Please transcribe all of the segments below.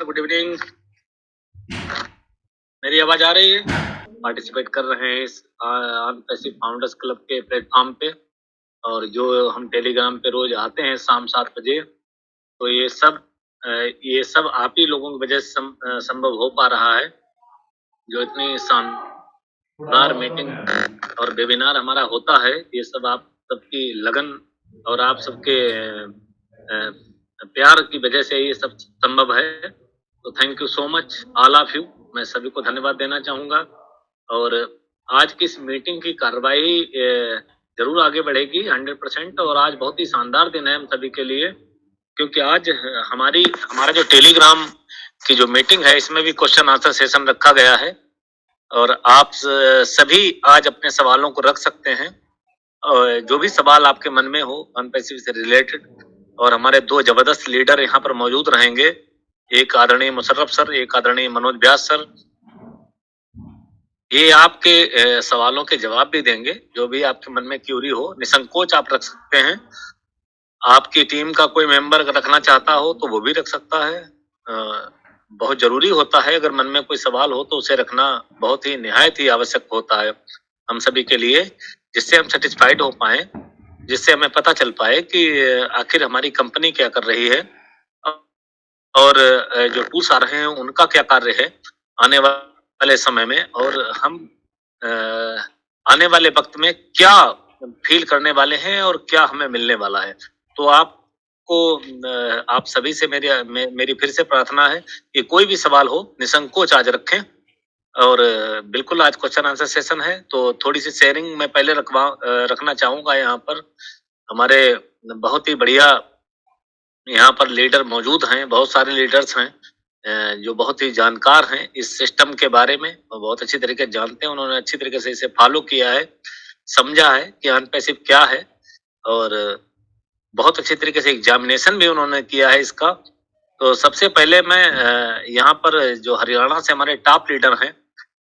Good evening. मेरी आवाज आ रही है? पार्टिसिपेट कर रहे हैं इस पैसिव फाउंडर्स क्लब के प्लेटफॉर्म पे, और जो हम टेलीग्राम पे रोज आते हैं शाम 7 बजे, तो ये सब आप ही लोगों की वजह से संभव हो पा रहा है। जो इतनी शानदार मीटिंग और वेबिनार हमारा होता है, ये सब आप सबकी लगन और आप सबके प्यार की वजह से ये सब संभव है। तो thank you so much all of you. मैं सभी को धन्यवाद देना चाहूँगा। और आज की इस मीटिंग की कार्रवाई जरूर आगे बढ़ेगी 100%। और आज बहुत ही शानदार दिन है हम सभी के लिए, क्योंकि आज हमारा जो टेलीग्राम की जो मीटिंग है, इसमें भी क्वेश्चन आंसर सेशन रखा गया है, और आप सभी आज अपने सवालों को रख सकते हैं, और जो भी सवाल आपके मन में हो अनपैसिव से रिलेटेड। और हमारे दो जबरदस्त लीडर यहाँ पर मौजूद रहेंगे, एक आदरणीय मुशर्रफ सर, एक आदरणीय मनोज व्यास सर। ये आपके सवालों के जवाब भी देंगे। जो भी आपके मन में क्यूरी हो, निसंकोच आप रख सकते हैं। आपकी टीम का कोई मेंबर रखना चाहता हो तो वो भी रख सकता है। बहुत जरूरी होता है, अगर मन में कोई सवाल हो तो उसे रखना बहुत ही निहायत ही आवश्यक होता है हम सभी के लिए, जिससे हम सेटिस्फाइड हो पाए, जिससे हमें पता चल पाए कि आखिर हमारी कंपनी क्या कर रही है, और जो टूल्स आ रहे हैं उनका क्या कार्य है आने वाले समय में, और हम आने वाले वक्त में क्या फील करने वाले हैं और क्या हमें मिलने वाला है। तो आप सभी से मेरी फिर से प्रार्थना है कि कोई भी सवाल हो निसंकोच आज रखें। और बिल्कुल आज क्वेश्चन आंसर सेशन है, तो थोड़ी सी शेयरिंग मैं पहले रखना चाहूंगा। यहाँ पर हमारे बहुत ही बढ़िया यहाँ पर लीडर मौजूद हैं, बहुत सारे लीडर्स हैं जो बहुत ही जानकार हैं इस सिस्टम के बारे में, बहुत अच्छी तरीके से जानते हैं। उन्होंने अच्छी तरीके से इसे फॉलो किया है, समझा है कि अनपैसिव क्या है, और बहुत अच्छी तरीके से एग्जामिनेशन भी उन्होंने किया है इसका। तो सबसे पहले मैं यहाँ पर जो हरियाणा से हमारे टॉप लीडर हैं,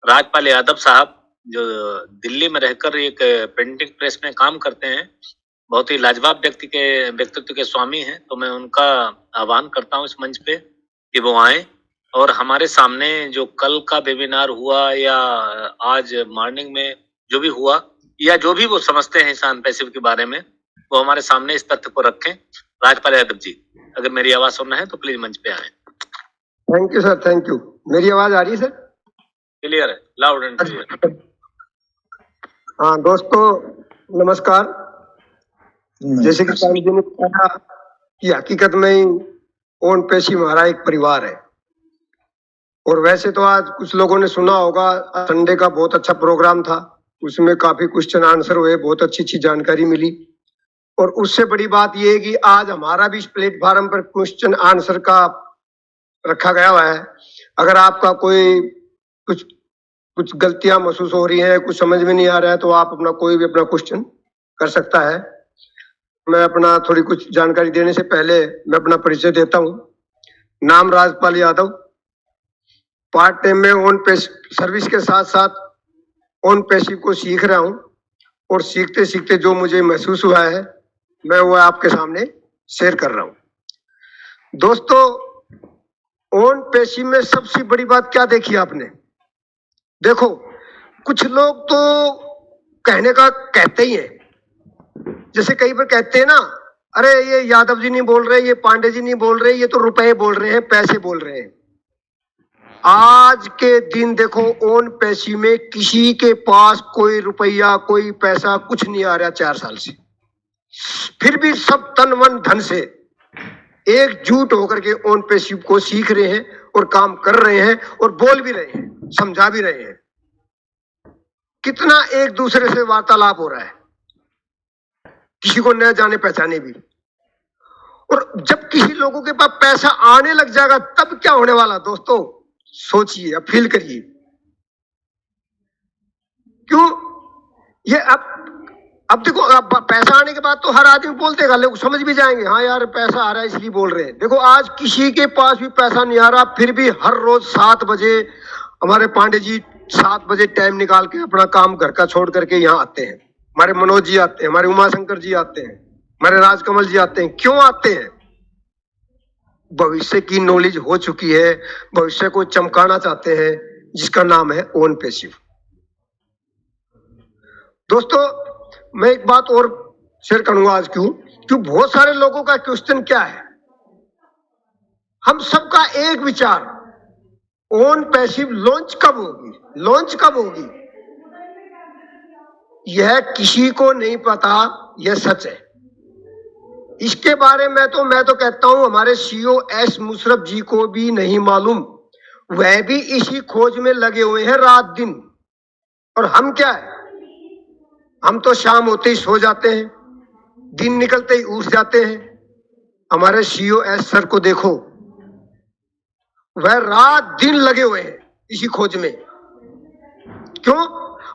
राजपाल यादव साहब, जो दिल्ली में रहकर एक प्रिंटिंग प्रेस में काम करते हैं, बहुत ही लाजवाब व्यक्तित्व के स्वामी हैं। तो मैं उनका आह्वान करता हूँ इस मंच पे कि वो आए, और हमारे सामने जो कल का वेबिनार हुआ या आज मॉर्निंग में जो भी हुआ, या जो भी वो समझते हैं इस अनपैसिव के बारे में, वो हमारे सामने इस तथ्य को रखें। राजपाल यादव जी, अगर मेरी आवाज सुनना है तो प्लीज मंच पे आए। Thank you sir, thank you. मेरी आवाज आ रही है सर? क्लियर है, लाउड एंड क्लियर। हाँ दोस्तों नमस्कार। जैसे कि स्वामी जी ने कहा कि हकीकत में ही ओनपैसिव हमारा एक परिवार है, और वैसे तो आज कुछ लोगों ने सुना होगा, संडे का बहुत अच्छा प्रोग्राम था, उसमें काफी क्वेश्चन आंसर हुए, बहुत अच्छी जानकारी मिली। और उससे बड़ी बात यह है कि आज हमारा भी इस प्लेटफॉर्म पर क्वेश्चन आंसर का रखा गया हुआ है। अगर आपका कोई कुछ गलतियां महसूस हो रही हैं, कुछ समझ में नहीं आ रहा है, तो आप कोई भी अपना क्वेश्चन कर सकता है। मैं अपना थोड़ी कुछ जानकारी देने से पहले मैं अपना परिचय देता हूँ। नाम राजपाल यादव। पार्ट टाइम में ऑन सर्विस के साथ साथ ओनपैसिव को सीख रहा हूँ, और सीखते सीखते जो मुझे महसूस हुआ है मैं वो आपके सामने शेयर कर रहा हूँ। दोस्तों ओनपैसिव में सबसे बड़ी बात क्या देखी आपने? देखो, कुछ लोग तो कहने का कहते ही हैं, जैसे कई बार कहते हैं ना, अरे ये यादव जी नहीं बोल रहे, ये पांडे जी नहीं बोल रहे, ये तो रुपए बोल रहे हैं, पैसे बोल रहे हैं। आज के दिन देखो, ओनपैसिव में किसी के पास कोई रुपया कोई पैसा कुछ नहीं आ रहा 4 साल से, फिर भी सब तन मन धन से एकजुट होकर के ओनपैसिव को सीख रहे हैं और काम कर रहे हैं, और बोल भी रहे हैं, समझा भी रहे हैं। कितना एक दूसरे से वार्तालाप हो रहा है, किसी को न जाने पहचाने भी। और जब किसी लोगों के पास पैसा आने लग जाएगा तब क्या होने वाला दोस्तों, सोचिए, अब फील करिए। क्यों? ये अब देखो, अब पैसा आने के बाद तो हर आदमी बोल देगा, लोग समझ भी जाएंगे, हाँ यार पैसा आ रहा है इसलिए बोल रहे हैं। देखो आज किसी के पास भी पैसा नहीं आ रहा, फिर भी हर रोज 7 बजे हमारे पांडे जी 7 बजे टाइम निकाल के अपना काम घर का छोड़ करके यहाँ आते हैं। हमारे मनोज जी आते हैं, हमारे उमाशंकर जी आते हैं, हमारे राजकमल जी आते हैं। क्यों आते हैं? भविष्य की नॉलेज हो चुकी है, भविष्य को चमकाना चाहते हैं, जिसका नाम है ओन पैसिव। दोस्तों, मैं एक बात और शेयर करूंगा आज क्यों बहुत सारे लोगों का क्वेश्चन क्या है, हम सबका एक विचार, ओन पैसिव लॉन्च कब होगी, यह किसी को नहीं पता, यह सच है। इसके बारे में तो मैं तो कहता हूं हमारे सीईओ एस मुशर्रफ जी को भी नहीं मालूम, वह भी इसी खोज में लगे हुए हैं रात दिन। और हम क्या है, हम तो शाम होते ही सो जाते हैं, दिन निकलते ही उठ जाते हैं। हमारे सीईओ एस सर को देखो, वह रात दिन लगे हुए हैं इसी खोज में। क्यों?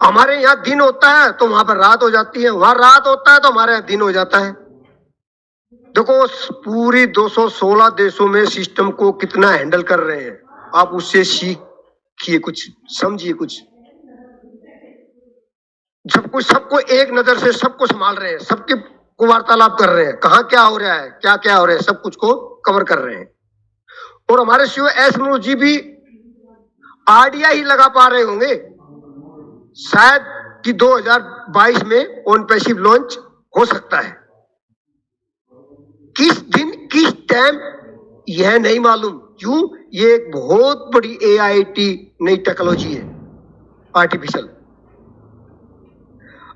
हमारे यहाँ दिन होता है तो वहां पर रात हो जाती है, वहां रात होता है तो हमारे यहाँ दिन हो जाता है। देखो, पूरी 216 देशों में सिस्टम को कितना हैंडल कर रहे हैं, आप उससे सीखिए, कुछ समझिए, कुछ सबको एक नजर से सबको संभाल रहे हैं, सबके को वार्तालाप कर रहे हैं, कहाँ क्या हो रहा है, क्या क्या हो रहा है, सब कुछ को कवर कर रहे हैं। और हमारे सीईओ एस मुशर्रफ जी भी आइडिया ही लगा पा रहे होंगे शायद कि 2022 में ओन पैसिव लॉन्च हो सकता है। किस दिन किस टाइम यह नहीं मालूम। क्यों? ये एक बहुत बड़ी एआईटी नई टेक्नोलॉजी है, आर्टिफिशियल।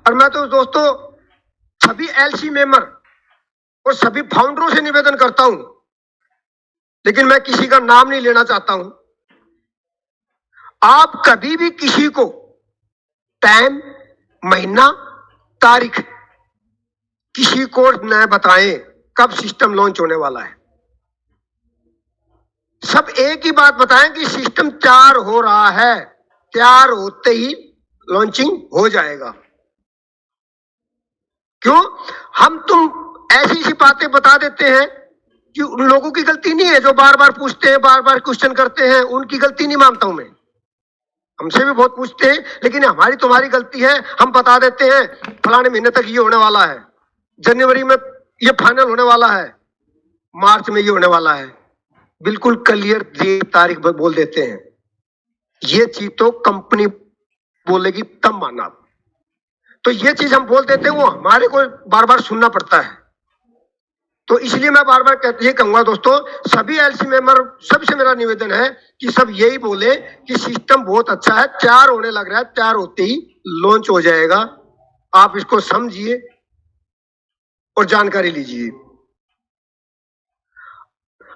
और मैं तो दोस्तों सभी एलसी मेंबर और सभी फाउंडरों से निवेदन करता हूं, लेकिन मैं किसी का नाम नहीं लेना चाहता हूं, आप कभी भी किसी को टाइम, महीना, तारीख किसी को न बताएं कब सिस्टम लॉन्च होने वाला है। सब एक ही बात बताएं कि सिस्टम तैयार हो रहा है, तैयार होते ही लॉन्चिंग हो जाएगा। क्यों? हम तुम ऐसी सी बातें बता देते हैं कि उन लोगों की गलती नहीं है जो बार बार पूछते हैं, बार बार क्वेश्चन करते हैं, उनकी गलती नहीं मानता हूं मैं। हमसे भी बहुत पूछते हैं, लेकिन हमारी तुम्हारी गलती है, हम बता देते हैं फलाने महीने तक ये होने वाला है, जनवरी में ये फाइनल होने वाला है, मार्च में ये होने वाला है, बिल्कुल क्लियर तारीख बोल देते हैं। ये चीज तो कंपनी बोलेगी तब मानना। तो ये चीज हम बोल देते हैं, वो हमारे को बार बार सुनना पड़ता है। तो इसलिए मैं बार बार ये कहूंगा दोस्तों, सभी एलसी मेंबर सबसे मेरा निवेदन है कि सब यही बोले कि सिस्टम बहुत अच्छा है, तैयार होने लग रहा है, तैयार होते ही लॉन्च हो जाएगा। आप इसको समझिए और जानकारी लीजिए।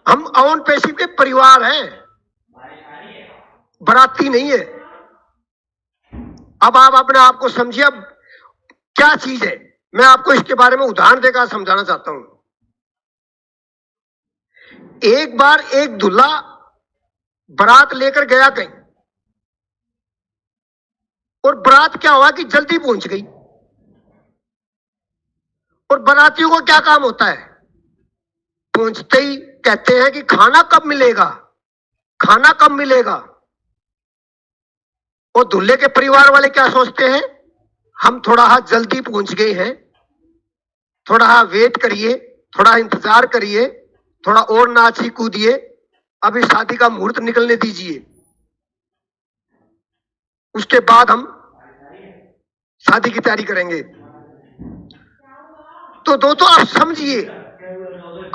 हम ओन पैसिव के परिवार हैं, बराती नहीं है। अब आप अपने आप को समझिए, अब क्या चीज है, मैं आपको इसके बारे में उदाहरण देकर समझाना चाहता हूं। एक बार एक दूल्हा बारात लेकर गया कहीं, और बारात क्या हुआ कि जल्दी पहुंच गई। और बारातियों को क्या काम होता है, पहुंचते ही कहते हैं कि खाना कब मिलेगा, खाना कब मिलेगा। और दूल्हे के परिवार वाले क्या सोचते हैं, हम थोड़ा जल्दी पहुंच गए हैं, थोड़ा वेट करिए, थोड़ा इंतजार करिए, थोड़ा और नाची कूदिए, अभी शादी का मुहूर्त निकलने दीजिए, उसके बाद हम शादी की तैयारी करेंगे। तो दोस्तों आप समझिए,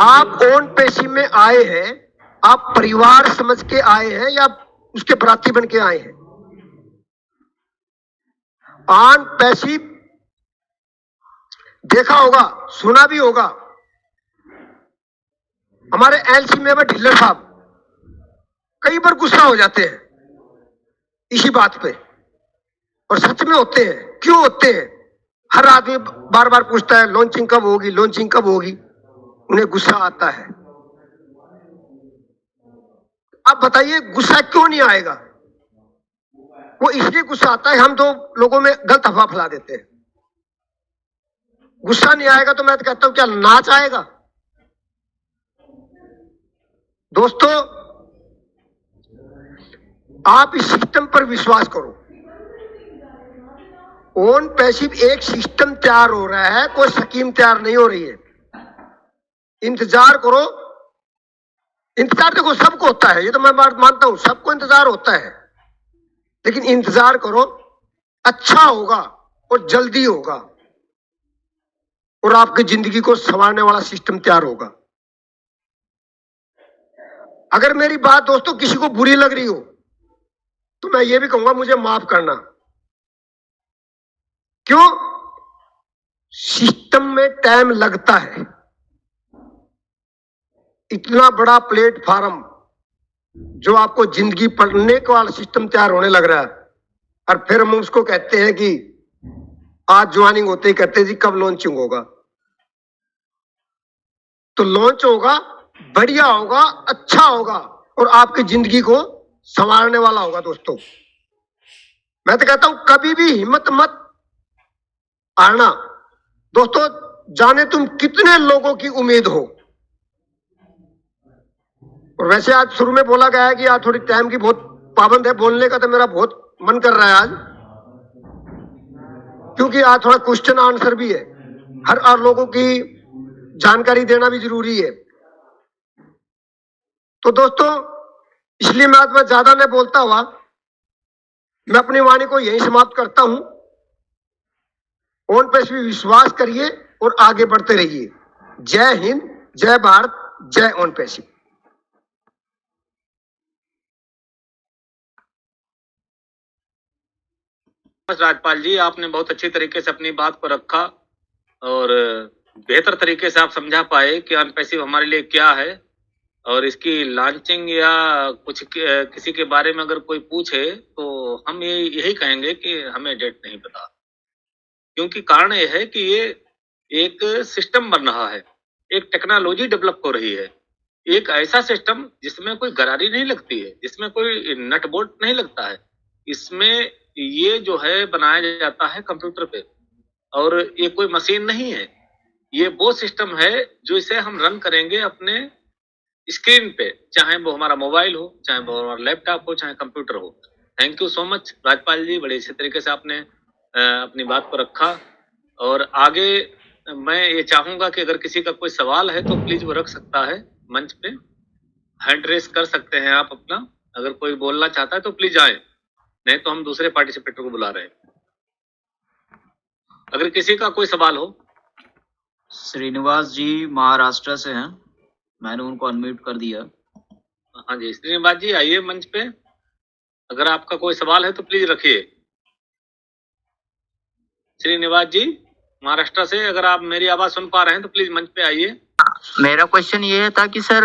आप ओन पैसिव में आए हैं, आप परिवार समझ के आए हैं या उसके बराती बन के आए हैं। ऑन पैसिव देखा होगा, सुना भी होगा, हमारे एलसी मेंबर ढिल्लर साहब कई बार गुस्सा हो जाते हैं इसी बात पे, और सच में होते हैं। क्यों होते हैं? हर आदमी बार बार पूछता है लॉन्चिंग कब होगी, लॉन्चिंग कब होगी, उन्हें गुस्सा आता है। आप बताइए गुस्सा क्यों नहीं आएगा? वो इसलिए गुस्सा आता है, हम तो लोगों में गलत अफवाह फैला देते हैं। गुस्सा नहीं आएगा तो मैं तो कहता हूं क्या नाच आएगा? दोस्तों आप इस सिस्टम पर विश्वास करो। ओन पैसिव एक सिस्टम तैयार हो रहा है, कोई स्कीम तैयार नहीं हो रही है। इंतजार करो, इंतजार देखो सबको होता है, ये तो मैं बात मानता हूं, सबको इंतजार होता है, लेकिन इंतजार करो, अच्छा होगा और जल्दी होगा, और आपकी जिंदगी को संवारने वाला सिस्टम तैयार होगा। अगर मेरी बात दोस्तों किसी को बुरी लग रही हो तो मैं ये भी कहूंगा मुझे माफ करना। क्यों? सिस्टम में टाइम लगता है। इतना बड़ा प्लेटफॉर्म जो आपको जिंदगी पढ़ने का वाला सिस्टम तैयार होने लग रहा है, और फिर हम उसको कहते हैं कि आज ज्वाइनिंग होते ही कहते हैं जी कब लॉन्चिंग होगा। तो लॉन्च होगा, बढ़िया होगा, अच्छा होगा, और आपकी जिंदगी को संवारने वाला होगा। दोस्तों मैं तो कहता हूं कभी भी हिम्मत मत हारना। दोस्तों जाने तुम कितने लोगों की उम्मीद हो। और वैसे आज शुरू में बोला गया है कि आज थोड़ी टाइम की बहुत पाबंद है, बोलने का तो मेरा बहुत मन कर रहा है आज, क्योंकि आज थोड़ा क्वेश्चन आंसर भी है, हर लोगों की जानकारी देना भी जरूरी है। तो दोस्तों इसलिए मैं आज ज्यादा नहीं बोलता हुआ मैं अपनी वाणी को यही समाप्त करता हूं। ओन पे विश्वास करिए और आगे बढ़ते रहिए। जय हिंद, जय भारत, जय ओन पैसी। राजपाल जी, आपने बहुत अच्छी तरीके से अपनी बात को रखा और बेहतर तरीके से आप समझा पाए कि अनपैसिव हमारे लिए क्या है, और इसकी लॉन्चिंग या कुछ किसी के बारे में अगर कोई पूछे तो हम यही कहेंगे कि हमें डेट नहीं पता, क्योंकि कारण ये है कि ये एक सिस्टम बन रहा है, एक टेक्नोलॉजी डेवलप हो रही है, एक ऐसा सिस्टम जिसमें कोई गरारी नहीं लगती है, जिसमें कोई नट बोल्ट नहीं लगता है। इसमें ये जो है बनाया जाता है कंप्यूटर पे, और ये कोई मशीन नहीं है। ये वो सिस्टम है जो इसे हम रन करेंगे अपने स्क्रीन पे, चाहे वो हमारा मोबाइल हो, चाहे वो हमारा लैपटॉप हो, चाहे कंप्यूटर हो। Thank you so much Rajpal ji, बड़े अच्छे तरीके से आपने अपनी बात को रखा। और आगे मैं ये चाहूंगा कि अगर किसी का कोई सवाल है तो प्लीज वो रख सकता है मंच पे, हैंड रेस कर सकते हैं आप अपना। अगर कोई बोलना चाहता है तो प्लीज आए, नहीं तो हम दूसरे पार्टिसिपेटर को बुला रहे हैं। अगर किसी का कोई सवाल हो। श्रीनिवास जी महाराष्ट्र से हैं, मैंने उनको अनम्यूट कर दिया। हाँ जी श्रीनिवास जी आइए मंच पे, अगर आपका कोई सवाल है तो प्लीज रखिए। श्रीनिवास जी महाराष्ट्र से, अगर आप मेरी आवाज सुन पा रहे हैं तो प्लीज मंच पे आइए। मेरा क्वेश्चन ये था कि सर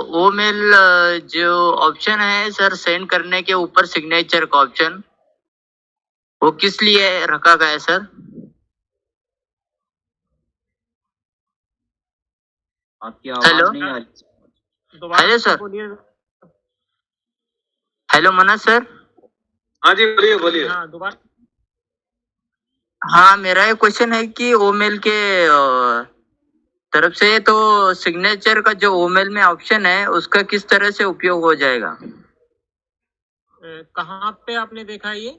वो मेल जो ऑप्शन है सर सेंड करने के ऊपर सिग्नेचर का ऑप्शन, वो किस लिए रखा गया है सर? आपकी आवाज नहीं आ रही। Hello sir, hello Manoj sir. हाँ जी बोलिए बोलिए। हाँ दोबारा। हाँ मेरा ये क्वेश्चन है कि ओमेल के तरफ से तो सिग्नेचर का जो ओमेल में ऑप्शन है उसका किस तरह से उपयोग हो जाएगा? कहाँ पे आपने देखा ये?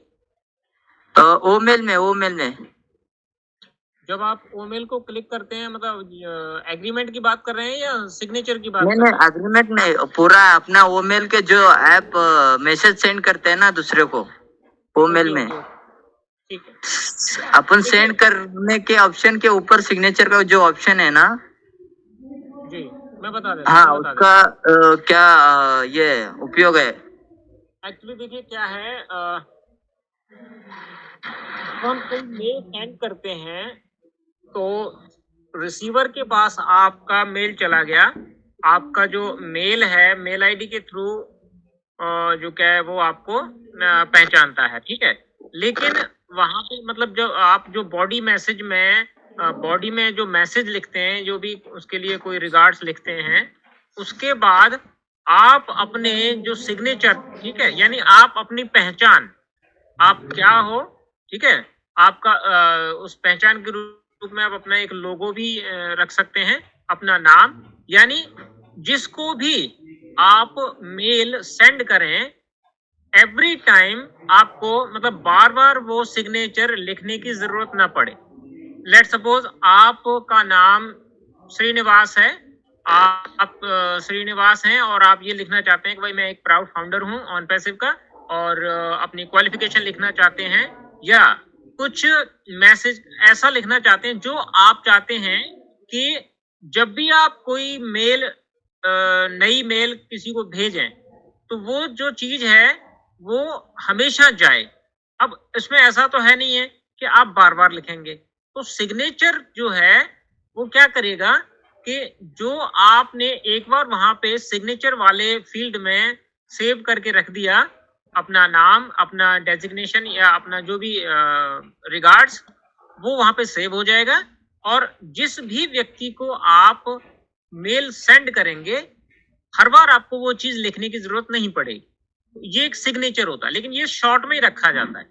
ओमेल में जब आप ओमेल को क्लिक करते हैं, मतलब एग्रीमेंट की बात कर रहे हैं या सिग्नेचर की बात नहीं कर रहे हैं? एग्रीमेंट नहीं, पूरा अपना ओमेल के जो ऐप मैसेज सेंड करते हैं ना दूसरे को ओमेल में, ठीक है, अपन सेंड करने के ऑप्शन के ऊपर सिग्नेचर का जो ऑप्शन है ना जी मैं बता देता हाँ हूँ, उसका क्या ये उपयोग है? एक्चुअली देखिए क्या है, हम कोई मेल सेंड करते हैं तो रिसीवर के पास आपका मेल चला गया, आपका जो मेल है मेल आईडी के थ्रू जो क्या है वो आपको पहचानता है, ठीक है। लेकिन वहां पे मतलब जो आप जो बॉडी में जो मैसेज लिखते हैं, जो भी उसके लिए कोई रिगार्ड्स लिखते हैं, उसके बाद आप अपने जो सिग्नेचर, ठीक है, यानी आप अपनी पहचान, आप क्या हो, ठीक है, आपका उस पहचान के रूप में आप अपना एक लोगो भी रख सकते हैं, अपना नाम, यानी जिसको भी आप मेल सेंड करें एवरी टाइम आपको मतलब बार बार वो सिग्नेचर लिखने की जरूरत ना पड़े। लेट सपोज आपका नाम श्रीनिवास है, आप श्रीनिवास हैं और आप ये लिखना चाहते हैं कि भाई मैं एक प्राउड फाउंडर हूं ऑन पैसिव का, और अपनी क्वालिफिकेशन लिखना चाहते हैं, या कुछ मैसेज ऐसा लिखना चाहते हैं जो आप चाहते हैं कि जब भी आप कोई मेल नई मेल किसी को भेजें तो वो जो चीज है वो हमेशा जाए। अब इसमें ऐसा तो है नहीं है कि आप बार बार लिखेंगे, तो सिग्नेचर जो है वो क्या करेगा कि जो आपने एक बार वहां पे सिग्नेचर वाले फील्ड में सेव करके रख दिया, अपना नाम, अपना डेजिग्नेशन या अपना जो भी रिगार्ड्स, वो वहां पे सेव हो जाएगा, और जिस भी व्यक्ति को आप मेल सेंड करेंगे हर बार आपको वो चीज लिखने की जरूरत नहीं पड़ेगी। ये एक सिग्नेचर होता है, लेकिन ये शॉर्ट में ही रखा जाता है।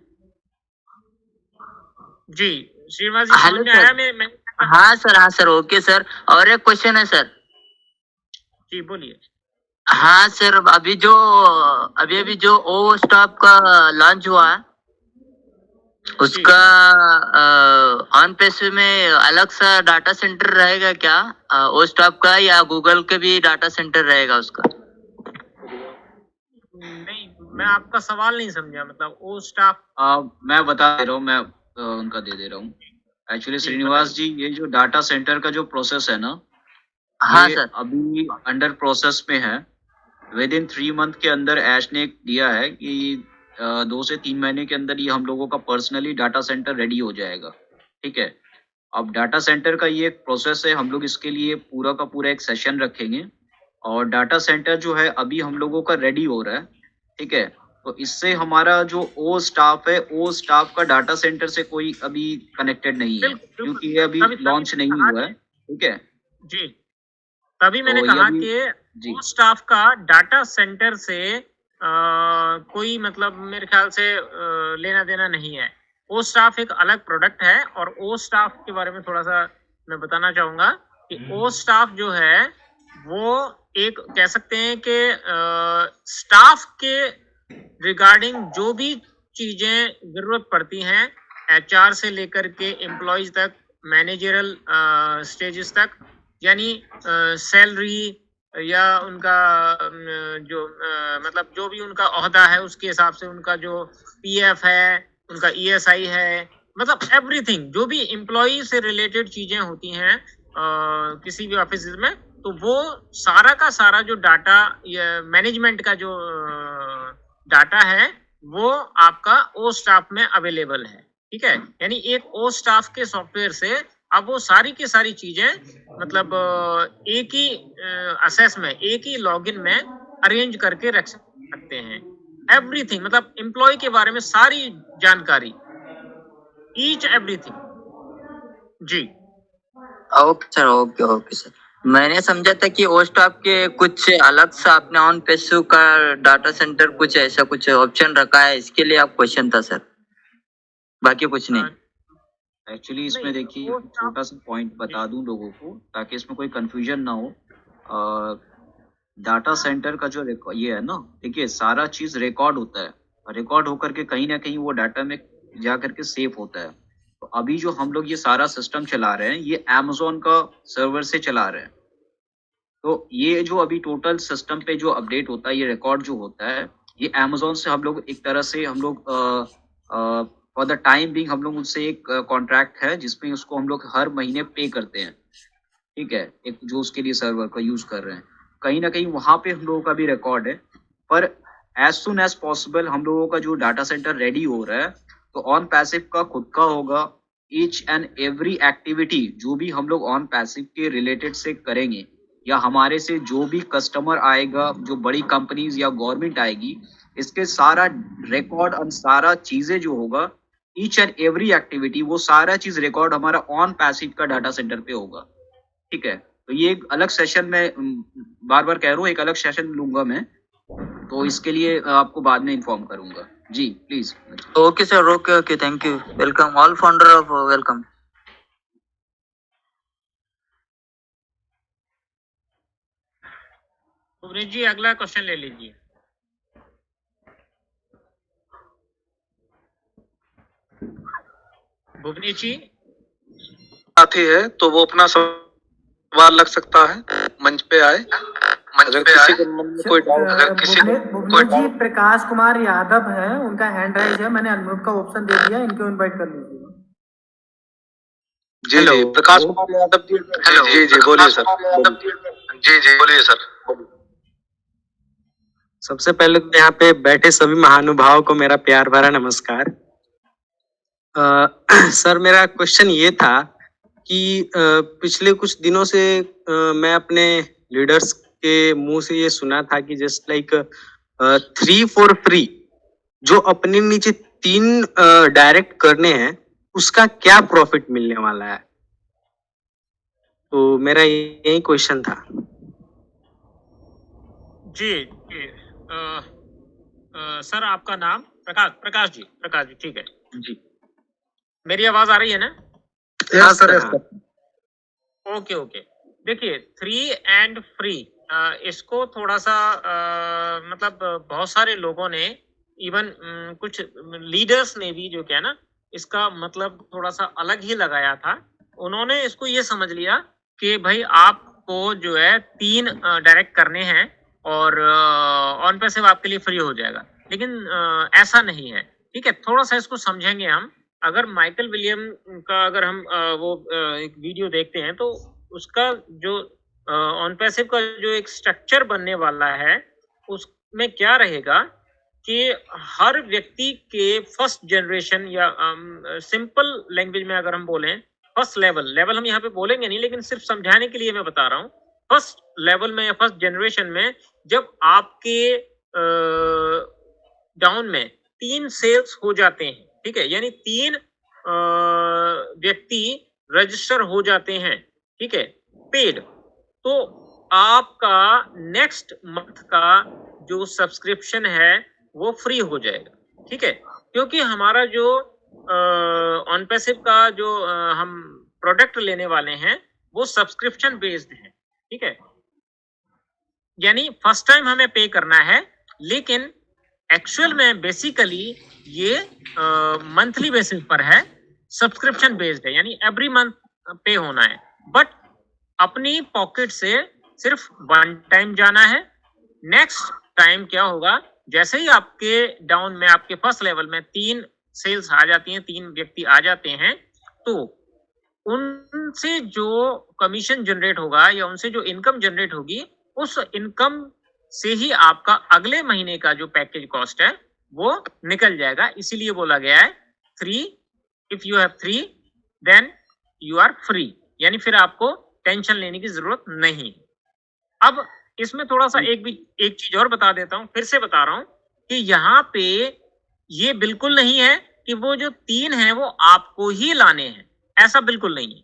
जी श्रीनिवास जी, हेलो समझ में सर। आया? मैं हाँ सर, ओके सर। और एक क्वेश्चन है सर। जी बोलिए। हाँ सर, अभी जो ओ स्टॉप का लॉन्च हुआ है, उसका ऑन पैसिव में अलग सा डाटा सेंटर रहेगा क्या? ओ स्टॉप का या गूगल के भी डाटा सेंटर रहेगा उसका? नहीं, मैं आपका सवाल नहीं समझा। मतलब ओ स्टाफ मैं बता दे रहा हूँ, मैं उनका दे दे रहा हूँ। एक्चुअली जी, श्रीनिवास जी, ये जो डाटा सेंटर का जो प्रोसेस है ना, हाँ ये सर। अभी अंडर प्रोसेस में है। विद इन 3 मंथ के अंदर ऐश ने दिया है कि 2 से 3 महीने के अंदर ये हम लोगों का पर्सनली डाटा सेंटर रेडी हो जाएगा। ठीक है। अब डाटा सेंटर का ये एक प्रोसेस है, हम लोग इसके लिए पूरा का पूरा एक सेशन रखेंगे, और डाटा सेंटर जो है अभी हम लोगों का रेडी हो रहा है। ठीक है। तो इससे हमारा जो ओ स्टाफ है, ओ स्टाफ का डाटा सेंटर से कोई अभी कनेक्टेड नहीं है, बिल्कुल बिल्कुल। क्योंकि ये अभी तभी लॉन्च नहीं कहा हुआ है। ठीक है। जी, तभी मैंने तो ये कहा अभी कि जी वो स्टाफ का डाटा सेंटर से कोई मतलब मेरे ख्याल से लेना देना नहीं है। ओ स्टाफ एक अलग प्रोडक्ट है, और ओ स्टाफ के बारे में थोड़ा सा मैं बताना चाहूंगा कि ओ स्टाफ जो है वो एक कह सकते हैं कि स्टाफ के रिगार्डिंग जो भी चीजें जरूरत पड़ती हैं, एचआर से लेकर के एम्प्लॉयज तक, मैनेजरल स्टेजेस तक, यानी सैलरी या उनका जो मतलब जो भी उनका ओहदा है उसके हिसाब से उनका जो पीएफ है, उनका ईएसआई है, मतलब एवरीथिंग जो भी एम्प्लॉय से रिलेटेड चीजें होती हैं किसी भी ऑफिस में, तो वो सारा का सारा जो डाटा मैनेजमेंट का जो डाटा है वो आपका ओ स्टाफ में अवेलेबल है। ठीक है, यानी एक ओ स्टाफ के सॉफ्टवेयर से अब वो सारी की सारी चीजें मतलब एक ही असेस में, एक ही लॉगिन में अरेंज करके रख सकते हैं। एवरीथिंग मतलब एम्प्लॉय के बारे में सारी जानकारी, ईच एवरीथिंग। जी ओके सर, ओके सर। मैंने समझा था कि ओ स्टॉप के कुछ अलग सा आपने ऑन पैसिव का डाटा सेंटर कुछ ऐसा कुछ ऑप्शन रखा है, इसके लिए आप क्वेश्चन था सर, बाकी कुछ नहीं। एक्चुअली इसमें नहीं, देखिए वो छोटा सा पॉइंट बता दूं लोगों को, ताकि इसमें कोई कंफ्यूजन ना हो। डाटा सेंटर का जो ये है ना, देखिए सारा चीज रिकॉर्ड होता है, रिकॉर्ड होकर के कहीं ना कहीं वो डाटा में जा करके सेव होता है। तो अभी जो हम लोग ये सारा सिस्टम चला रहे हैं, ये अमेज़न का सर्वर से चला रहे हैं। तो ये जो अभी टोटल सिस्टम पे जो अपडेट होता है, ये रिकॉर्ड जो होता है, ये अमेज़न से हम लोग एक तरह से हम लोग फॉर द टाइम बिंग हम लोग उनसे एक कॉन्ट्रैक्ट है, जिसमें उसको हम लोग हर महीने पे करते हैं। ठीक है, एक जो उसके लिए सर्वर का यूज कर रहे हैं, कहीं ना कहीं वहां पे हम लोगों का भी रिकॉर्ड है। पर एज सुन एज पॉसिबल हम लोगों का जो डाटा सेंटर रेडी हो रहा है, तो ऑन पैसिव का खुद का होगा। ईच एंड एवरी एक्टिविटी जो भी हम लोग ऑन पैसिव के रिलेटेड से करेंगे, या हमारे से जो भी कस्टमर आएगा, जो बड़ी कंपनीज या गवर्नमेंट आएगी, इसके सारा रिकॉर्ड और सारा चीजें जो होगा, ईच एंड एवरी एक्टिविटी, वो सारा चीज रिकॉर्ड हमारा ऑन पैसिव का डाटा सेंटर पे होगा। ठीक है। तो ये एक अलग सेशन में बार बार कह रहा हूँ, एक अलग सेशन लूंगा मैं, तो इसके लिए आपको बाद में इन्फॉर्म करूंगा। जी please. Okay sir, okay, thank you. Welcome all founder of welcome. Bhuvnesh ji अगला क्वेश्चन ले लीजिए। भुवनेश जी साथी है तो वो अपना सवाल लग सकता है, मंच पे आए। अगर किसी के मन में कोई डाउट, भुवनेश जी प्रकाश कुमार यादव है, उनका हैंड राइज है, मैंने अनम्यूट का ऑप्शन दे दिया, इनको इनवाइट कर लीजिए। जी जी, प्रकाश कुमार यादव जी। जी जी बोलिए सर। जी जी बोलिए सर। सबसे पहले तो यहाँ पे बैठे सभी महानुभावों को मेरा प्यार भरा नमस्कार। सर मेरा क्वेश्चन ये था कि पिछले कुछ दिनों से मैं अपने लीडर्स के मुंह से ये सुना था कि जस्ट लाइक 3 for free जो अपने नीचे 3 डायरेक्ट करने हैं उसका क्या प्रॉफिट मिलने वाला है। तो मेरा यही क्वेश्चन था। जी सर आपका नाम? प्रकाश जी ठीक है जी मेरी आवाज आ रही है ना? Yes sir, yes sir. Okay देखिए 3 and free इसको थोड़ा सा मतलब बहुत सारे लोगों ने इवन कुछ लीडर्स ने भी जो क्या ना इसका मतलब थोड़ा सा अलग ही लगाया था। उन्होंने इसको ये समझ लिया कि भाई आपको जो है 3 डायरेक्ट करने हैं और ऑन पैसिव आपके लिए फ्री हो जाएगा, लेकिन ऐसा नहीं है। ठीक है, थोड़ा सा इसको समझेंगे हम। अगर माइकल विलियम का अगर हम एक वीडियो देखते हैं तो उसका जो ऑन पैसिव का जो एक स्ट्रक्चर बनने वाला है उसमें क्या रहेगा कि हर व्यक्ति के फर्स्ट जनरेशन या सिंपल लैंग्वेज में अगर हम बोलें फर्स्ट लेवल हम यहाँ पे बोलेंगे नहीं, लेकिन सिर्फ समझाने के लिए मैं बता रहा हूँ। फर्स्ट लेवल में या फर्स्ट जनरेशन में जब आपके डाउन में 3 सेल्स हो जाते हैं, ठीक है, यानी 3 व्यक्ति रजिस्टर हो जाते हैं, ठीक है, पेड, तो आपका नेक्स्ट मंथ का जो सब्सक्रिप्शन है वो फ्री हो जाएगा। ठीक है, क्योंकि हमारा जो ऑन पैसिव का जो हम प्रोडक्ट लेने वाले हैं वो सब्सक्रिप्शन बेस्ड है। ठीक है, यानी फर्स्ट टाइम हमें पे करना है, लेकिन एक्चुअल में बेसिकली ये मंथली बेसिस पर है, सब्सक्रिप्शन बेस्ड है, यानी एवरी मंथ पे होना है। बट अपनी पॉकेट से सिर्फ 1 टाइम जाना है। नेक्स्ट टाइम क्या होगा, जैसे ही आपके डाउन में आपके फर्स्ट लेवल में 3 सेल्स आ जाती हैं, 3 व्यक्ति आ जाते हैं, तो उनसे जो कमीशन जनरेट होगा या उनसे जो इनकम जनरेट होगी, उस इनकम से ही आपका अगले महीने का जो पैकेज कॉस्ट है वो निकल जाएगा। इसीलिए बोला गया है 3, if you have 3 then you are free, यानी फिर आपको टेंशन लेने की जरूरत नहीं। अब इसमें थोड़ा सा एक चीज और बता देता हूं, फिर से बता रहा हूं कि यहाँ पे ये बिल्कुल नहीं है कि वो जो 3 हैं वो आपको ही लाने हैं, ऐसा बिल्कुल नहीं है।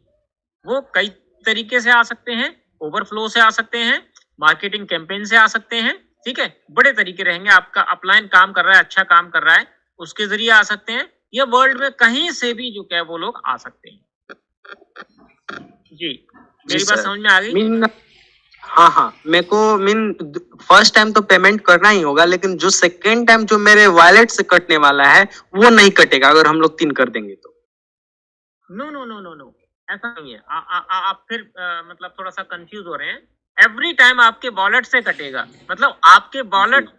वो कई तरीके से आ सकते हैं, ओवरफ्लो से आ सकते हैं, मार्केटिंग कैंपेन से आ सकते हैं, ठीक है, बड़े तरीके रहेंगे। आपका अपलाइन काम कर रहा है, अच्छा काम कर रहा है, उसके जरिए आ सकते हैं, या वर्ल्ड में कहीं से भी जो क्या वो लोग आ सकते हैं। जी मेरी बात समझ में आ गई? हाँ, मेरे को फर्स्ट टाइम तो पेमेंट करना ही होगा, लेकिन जो सेकेंड टाइम जो मेरे वॉलेट से कटने वाला है वो नहीं कटेगा अगर हम लोग 3 कर देंगे तो। नो, ऐसा नहीं है। आप फिर मतलब थोड़ा सा कंफ्यूज हो रहे हैं। एवरी टाइम आपके वॉलेट से कटेगा, मतलब आपके वॉलेट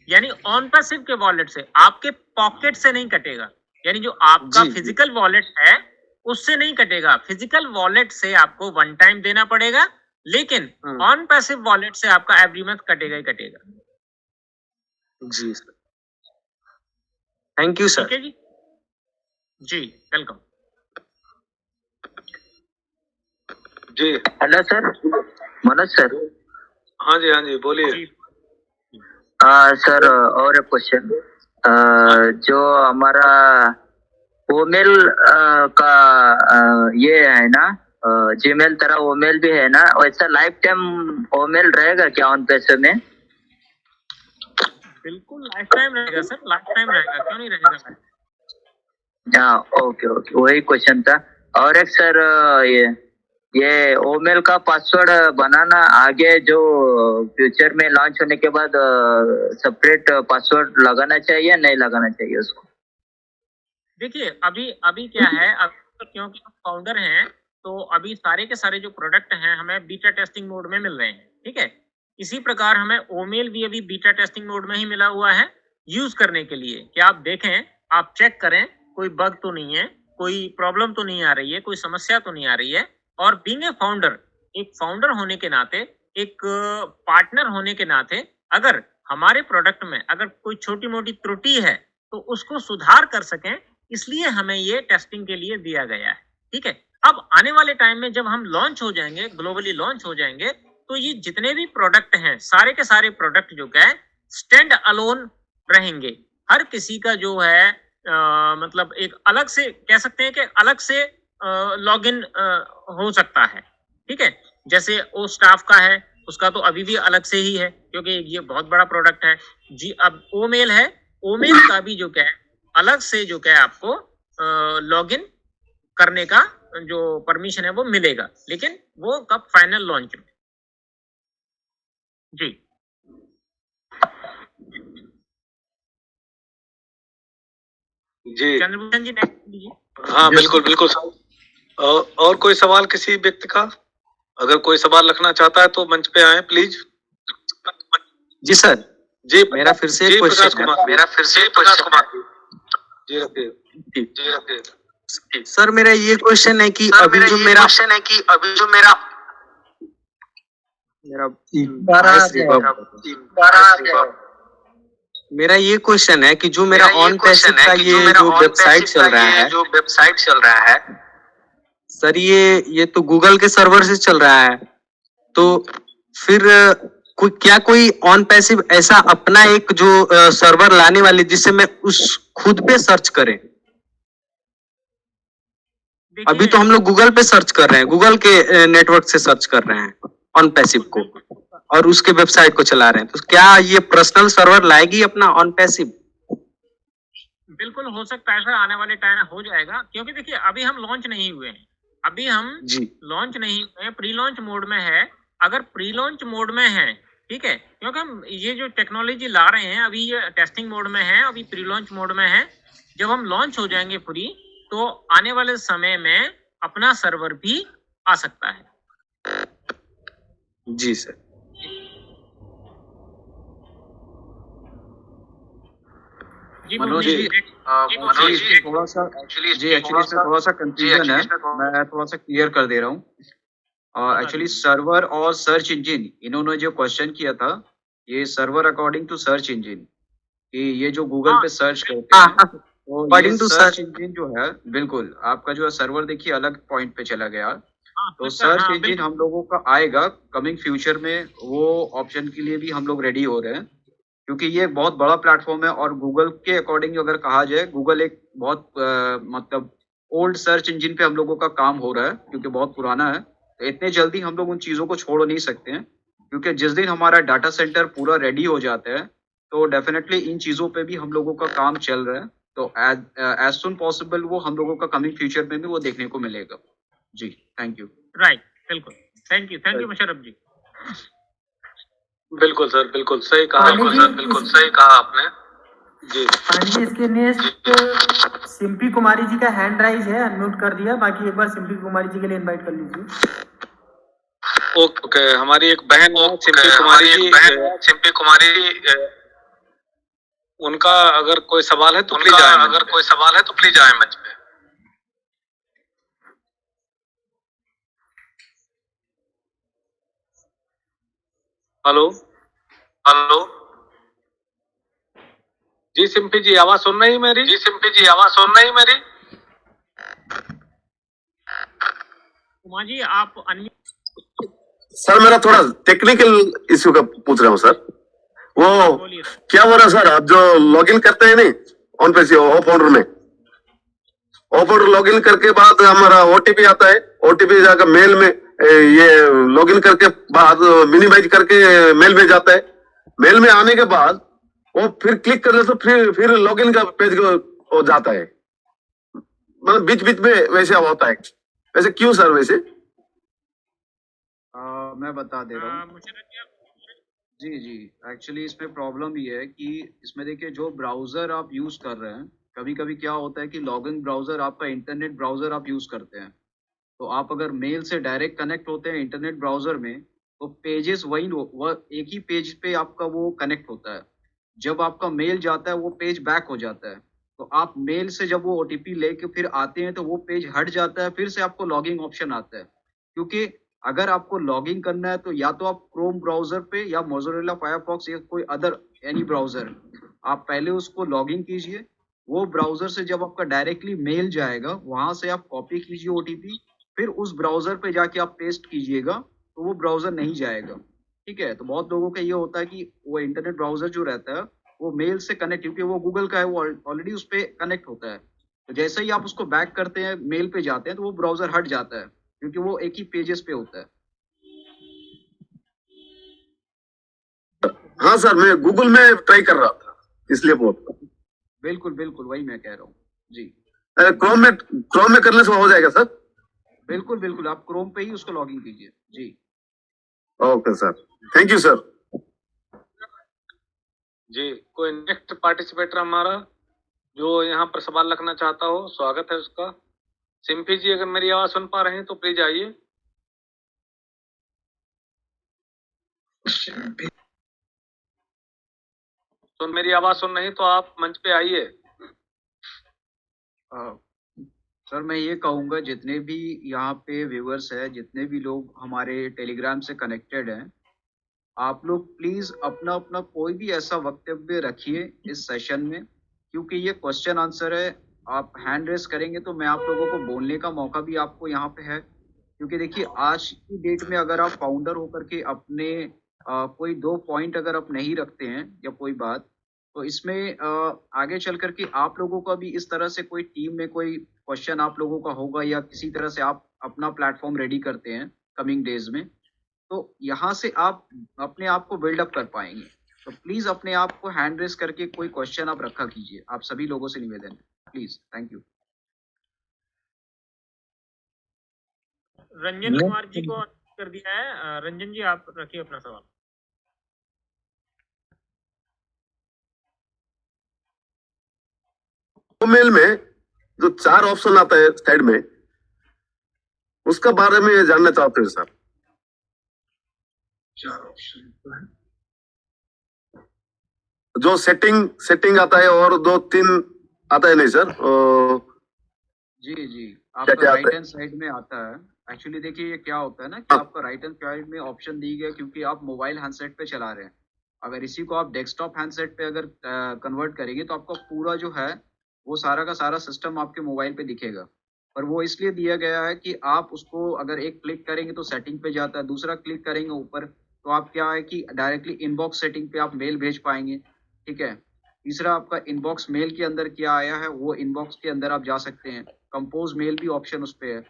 यानी ऑन पैसिव के वॉलेट से, आपके पॉकेट से नहीं कटेगा। यानी जो आपका फिजिकल वॉलेट है उससे नहीं कटेगा। फिजिकल वॉलेट से आपको 1 टाइम देना पड़ेगा, लेकिन ऑन पैसिव वॉलेट से आपका एवरी मंथ कटेगा ही कटेगा। जी सर, थैंक यू सर। ठीक है जी वेलकम। जी हेलो सर, मनोज सर। हाँ जी बोलिए। सर और एक क्वेश्चन, जो हमारा ओमेल का ये है ना, जीमेल तरह ओमेल भी है ना, वैसा लाइफ टाइम ओमेल रहेगा क्या ऑन पैसे में? बिल्कुल लाइफ टाइम रहेगा सर, लाइफ टाइम रहेगा, क्यों नहीं रहेगा? हाँ ओके, वही क्वेश्चन था। और एक सर, ये ओमेल का पासवर्ड बनाना आगे जो फ्यूचर में लॉन्च होने के बाद सेपरेट पासवर्ड लगाना चाहिए या नहीं लगाना चाहिए उसको? देखिए अभी क्या है, अब क्योंकि हम फाउंडर हैं तो अभी सारे के सारे जो प्रोडक्ट हैं हमें बीटा टेस्टिंग मोड में मिल रहे हैं, ठीक है। इसी प्रकार हमें ओमेल भी अभी बीटा टेस्टिंग मोड में ही मिला हुआ है यूज करने के लिए, कि आप देखें, आप चेक करें कोई बग तो नहीं है, कोई प्रॉब्लम तो नहीं आ रही है, कोई समस्या तो नहीं आ रही है। और बीइंग ए फाउंडर, एक फाउंडर होने के नाते, एक पार्टनर होने के नाते, अगर हमारे प्रोडक्ट में अगर कोई छोटी मोटी त्रुटि है तो उसको सुधार कर सकें, इसलिए हमें ये टेस्टिंग के लिए दिया गया है, ठीक है। अब आने वाले टाइम में जब हम लॉन्च हो जाएंगे, ग्लोबली लॉन्च हो जाएंगे, तो ये जितने भी प्रोडक्ट हैं, सारे के सारे प्रोडक्ट जो क्या है स्टैंड अलोन रहेंगे। हर किसी का जो है मतलब एक अलग से कह सकते हैं कि अलग से लॉगिन हो सकता है, ठीक है। जैसे वो स्टाफ का है, उसका तो अभी भी अलग से ही है, क्योंकि ये बहुत बड़ा प्रोडक्ट है जी। अब ओमेल है, ओमेल का भी जो क्या है अलग से जो क्या है आपको लॉगिन करने का जो परमिशन है वो मिलेगा, लेकिन वो कब फाइनल लॉन्च में। जी जी चंद्रभूषण जी नेक्स्ट लीजिए। हाँ बिल्कुल बिल्कुल सर। और कोई सवाल किसी व्यक्ति का, अगर कोई सवाल रखना चाहता है तो मंच पे आए प्लीज। जी सर, जी मेरा फिर से जी प्रकाश क्वेश्चन है। कुमार, मेरा फिर से प्रकाश कुमार जी रखिए जी रखिए। सर मेरा ये क्वेश्चन है कि अभी जो मेरा मेरा ये क्वेश्चन है कि जो मेरा ऑन पैसिव का ये जो वेबसाइट चल रहा है सर, ये तो गूगल के सर्वर से चल रहा है, तो फिर कोई ऑन पैसिव ऐसा अपना एक जो सर्वर लाने वाले जिससे मैं उस खुद पे सर्च करें। अभी तो हम लोग गूगल पे सर्च कर रहे हैं, गूगल के नेटवर्क से सर्च कर रहे हैं ऑन पैसिव को, और उसके वेबसाइट को चला रहे हैं। तो क्या ये पर्सनल सर्वर लाएगी अपना ऑन पैसिव? बिल्कुल हो सकता है सर, आने वाले टाइम में हो जाएगा, क्योंकि देखिए अभी हम लॉन्च नहीं हुए हैं, अभी हम लॉन्च नहीं हुए हैं, प्री लॉन्च मोड में है। अगर प्री लॉन्च मोड में है, ठीक है, क्योंकि हम ये जो टेक्नोलॉजी ला रहे हैं अभी ये टेस्टिंग मोड में है, अभी प्री लॉन्च मोड में है। जब हम लॉन्च हो जाएंगे फ्री, तो आने वाले समय में अपना सर्वर भी आ सकता है। जी सर। मनोज जी, थोड़ा सा एक्चुअली इसमें थोड़ा सा कंफ्यूजन है, मैं थोड़ा सा क्लियर कर दे रहा हूँ। एक्चुअली सर्वर और सर्च इंजन, इन्होंने जो क्वेश्चन किया था, ये server according to search engine, कि ये जो गूगल पे सर्च करते हैं, तो ये सर्च इंजन जो है, बिल्कुल आपका जो है सर्वर देखिए अलग पॉइंट पे चला गया। तो सर्च इंजन हम लोगों का आएगा कमिंग फ्यूचर में, वो ऑप्शन के लिए भी हम लोग रेडी हो रहे हैं, क्योंकि ये एक बहुत बड़ा प्लेटफॉर्म है। और गूगल के अकॉर्डिंग अगर कहा जाए, गूगल एक बहुत मतलब ओल्ड सर्च इंजन पे हम लोगों का काम हो रहा है, क्योंकि बहुत पुराना है। तो इतने जल्दी हम लोग उन चीज़ों को छोड़ नहीं सकते हैं, क्योंकि जिस दिन हमारा डाटा सेंटर पूरा रेडी हो जाता है, तो डेफिनेटली इन चीज़ों पे भी हम लोगों का काम चल रहा है। तो एज सुन पॉसिबल वो हम लोगों का कमिंग फ्यूचर में भी वो देखने को मिलेगा। जी थैंक यू। राइट, बिल्कुल, थैंक यू मुशर्रफ जी। बिल्कुल सर, बिल्कुल सही कहा, बिल्कुल सही कहा आपने जी। पांडे जी, इसके नेक्स्ट सिम्पी कुमारी जी का हैंड राइज है, अनम्यूट कर दिया, बाकी एक बार सिम्पी कुमारी जी के लिए इनवाइट कर लीजिए। ओके, हमारी एक बहन है सिम्पी कुमारी जी, उनका अगर कोई सवाल है तो प्लीज आए मंच पे। हेलो जी सिम्पी जी, आवाज सुन रही मेरी? कुमार जी आप सर मेरा थोड़ा टेक्निकल इश्यू का पूछ रहा हूँ सर। वो क्या हो रहा है सर, आप जो लॉगिन करते हैं नहीं ऑन पैसिव ऑफ ऑर्डर में, ऑफ ऑर्डर लॉगिन करके बाद हमारा ओटीपी आता है, ओटीपी जाकर मेल में ये लॉगिन करके बाद मिनिमाइज करके मेल में जाता है। मेल में आने के बाद वो फिर क्लिक कर ले तो फिर लॉगिन का पेज हो जाता है, मतलब बीच बीच में वैसे होता है। वैसे क्यों सर वैसे? मैं बता दे रहा हूँ जी। एक्चुअली इसमें प्रॉब्लम ये है कि इसमें देखिए जो ब्राउजर आप यूज कर रहे हैं, कभी कभी क्या होता है कि लॉगिन ब्राउजर आपका इंटरनेट ब्राउजर आप यूज करते हैं, तो आप अगर मेल से डायरेक्ट कनेक्ट होते हैं इंटरनेट ब्राउजर में, तो पेजेस वही वह एक ही पेज पे आपका वो कनेक्ट होता है। जब आपका मेल जाता है वो पेज बैक हो जाता है। तो आप मेल से जब वो ओटीपी लेके फिर आते हैं तो वो पेज हट जाता है, फिर से आपको लॉगिंग ऑप्शन आता है। क्योंकि अगर आपको लॉगिंग करना है तो या तो आप क्रोम ब्राउजर पे या मोज़ोरेला फायरफॉक्स या कोई अदर एनी ब्राउजर, आप पहले उसको लॉगिन कीजिए। वो ब्राउजर से जब आपका डायरेक्टली मेल जाएगा, वहां से आप कॉपी कीजिए ओटीपी, फिर उस ब्राउजर पे जाके आप पेस्ट कीजिएगा, तो वो ब्राउजर नहीं जाएगा। ठीक है, तो बहुत लोगों का ये होता है कि वो इंटरनेट ब्राउजर जो रहता है वो मेल से कनेक्ट, क्योंकि वो गूगल का है, वो ऑलरेडी उस पर कनेक्ट होता है। तो जैसे ही आप उसको बैक करते हैं, मेल पे जाते हैं, तो वो ब्राउजर हट जाता है, क्योंकि वो एक ही पेजेस पे होता है। हाँ सर, मैं गूगल में ट्राई कर रहा था, इसलिए बोल रहा हूँ। बिल्कुल बिल्कुल, वही मैं कह रहा हूँ जी। क्रोम में करने से हो जाएगा सर? बिल्कुल बिल्कुल, आप क्रोम पे ही उसको लॉगिन कीजिए जी। Okay sir, thank you sir. जी, कोई नेक्स्ट पार्टिसिपेटर हमारा जो यहाँ पर सवाल रखना चाहता हो, स्वागत है उसका। सिम्पी जी, अगर मेरी आवाज सुन पा रहे हैं तो प्लीज आइए। तो मेरी आवाज सुन रही तो आप मंच पे आइए। सर मैं ये कहूँगा, जितने भी यहाँ पे व्यूअर्स हैं, जितने भी लोग हमारे टेलीग्राम से कनेक्टेड हैं, आप लोग प्लीज अपना अपना कोई भी ऐसा वक्तव्य रखिए इस सेशन में, क्योंकि ये क्वेश्चन आंसर है। आप हैंड रेस करेंगे तो मैं आप लोगों को बोलने का मौका भी आपको यहाँ पे है। क्योंकि देखिए, आज की डेट में अगर आप फाउंडर होकर के अपने कोई 2 पॉइंट अगर आप नहीं रखते हैं या कोई बात, तो इसमें आगे चल करके आप लोगों का भी इस तरह से कोई टीम में कोई क्वेश्चन आप लोगों का होगा, या किसी तरह से आप अपना प्लेटफॉर्म रेडी करते हैं कमिंग डेज में, तो यहाँ से आप अपने आप को बिल्डअप कर पाएंगे। तो प्लीज अपने आप को हैंड रेस करके कोई क्वेश्चन आप रखा कीजिए। आप सभी लोगों से निवेदन है, please. Thank you. Ranjan Kumar ji को कर दिया है। रंजन जी, आप रखिए अपना सवाल। मेल में जो 4 ऑप्शन आता है साइड में, उसका बारे में जानना चाहते हैं सर। 4 ऑप्शन जो सेटिंग आता है, और 2-3 आता है नहीं सर? जी, आपका राइट हैंड साइड में आता है। एक्चुअली देखिए, ये क्या होता है ना कि आपका राइट हैंड साइड में ऑप्शन दी गया क्योंकि आप मोबाइल हैंडसेट पे चला रहे हैं। अगर इसी को आप डेस्कटॉप हैंडसेट पे अगर कन्वर्ट करेंगे तो आपका पूरा जो है वो सारा का सारा सिस्टम आपके मोबाइल पे दिखेगा। पर वो इसलिए दिया गया है कि आप उसको अगर एक क्लिक करेंगे तो सेटिंग पे जाता है, दूसरा क्लिक करेंगे ऊपर तो आप क्या है कि डायरेक्टली इनबॉक्स सेटिंग पे आप मेल भेज पाएंगे। ठीक है, तीसरा आपका इनबॉक्स मेल के अंदर क्या आया है वो इनबॉक्स के अंदर आप जा सकते हैं। कंपोज मेल भी ऑप्शन उस पे है।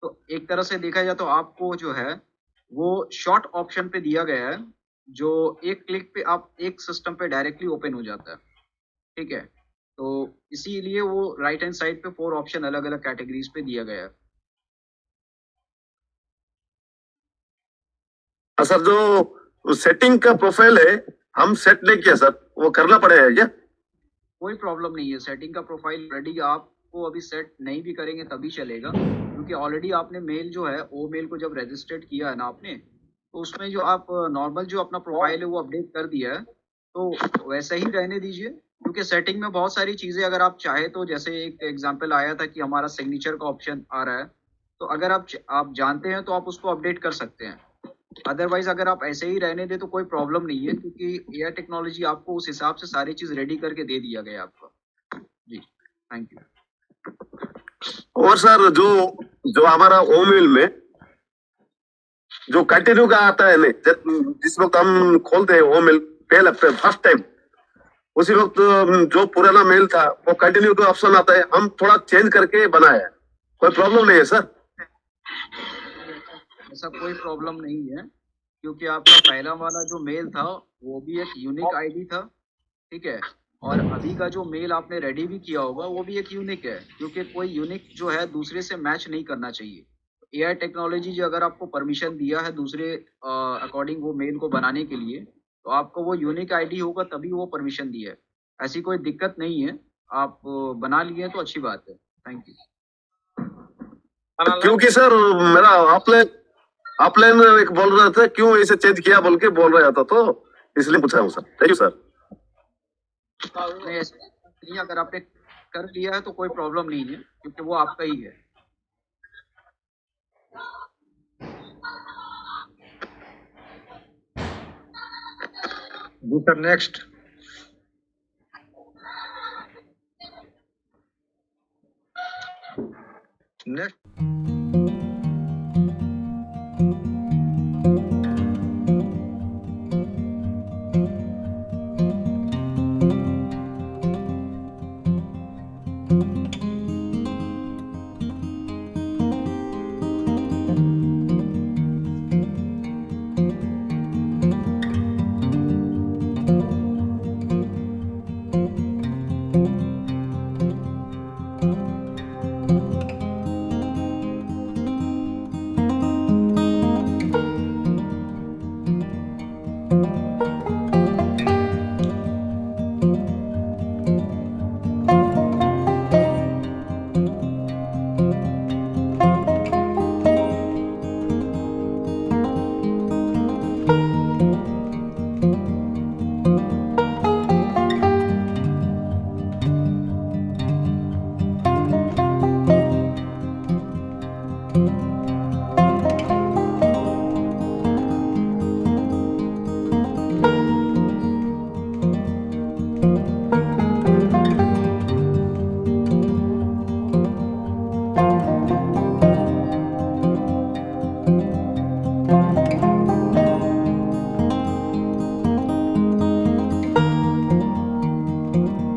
तो एक तरह से देखा जाए तो आपको जो है वो शॉर्ट ऑप्शन पे दिया गया है, जो एक क्लिक पे आप एक सिस्टम पे डायरेक्टली ओपन हो जाता है। ठीक है, तो इसीलिए वो राइट हैंड साइड पे 4 ऑप्शन अलग अलग कैटेगरीज पे दिया गया है। सर, जो सेटिंग का प्रोफाइल है हम सेट नहीं किया सर, वो करना पड़ेगा क्या? कोई प्रॉब्लम नहीं है, सेटिंग का प्रोफाइल रेडी आपको अभी सेट नहीं भी करेंगे तभी चलेगा, क्योंकि ऑलरेडी आपने मेल जो है वो मेल को जब रजिस्टर्ड किया है ना आपने, तो उसमें जो आप नॉर्मल जो अपना प्रोफाइल है वो अपडेट कर दिया है, तो वैसे ही रहने दीजिए। क्योंकि सेटिंग में बहुत सारी चीज़ें अगर आप चाहे तो, जैसे एक एग्जांपल आया था कि हमारा सिग्नेचर का ऑप्शन आ रहा है, तो अगर आप जानते हैं तो आप उसको अपडेट कर सकते हैं। अदरवाइज अगर आप ऐसे ही रहने दे तो कोई प्रॉब्लम नहीं है, क्योंकि एआई टेक्नोलॉजी आपको उस हिसाब से सारी चीज रेडी करके दे दिया गया आपको जी। Thank you. और सर, जो हमारा ओमेल में जो कंटिन्यू का आता है नहीं, जिस वक्त हम खोलते हैं ओमेल पहले फर्स्ट टाइम, उसी वक्त जो पुराना मेल था वो कंटिन्यू का ऑप्शन आता है, हम थोड़ा चेंज करके बनाया है। कोई प्रॉब्लम नहीं है सर? ऐसा कोई प्रॉब्लम नहीं है, क्योंकि आपका पहला वाला जो मेल था वो भी एक यूनिक आईडी था। ठीक है, और अभी का जो मेल आपने रेडी भी किया होगा वो भी एक यूनिक है, क्योंकि कोई यूनिक जो है दूसरे से मैच नहीं करना चाहिए। एआई टेक्नोलॉजी जो अगर आपको परमिशन दिया है दूसरे अकॉर्डिंग वो मेल को बनाने के लिए, तो आपको वो यूनिक आईडी होगा तभी वो परमिशन दी है। ऐसी कोई दिक्कत नहीं है, आप बना लिए तो अच्छी बात है। Thank you. क्योंकि सर मेरा ऑफलाइन एक बोल रहे थे क्यों ऐसे चेंज किया बोल के बोल रहा था, तो इसलिए पूछा हूँ सर। Thank you sir. नहीं, ऐसा नहीं, अगर आपने कर लिया है तो कोई प्रॉब्लम नहीं है, क्योंकि वो आपका ही है। जी सर, नेक्स्ट। नेक्स्ट।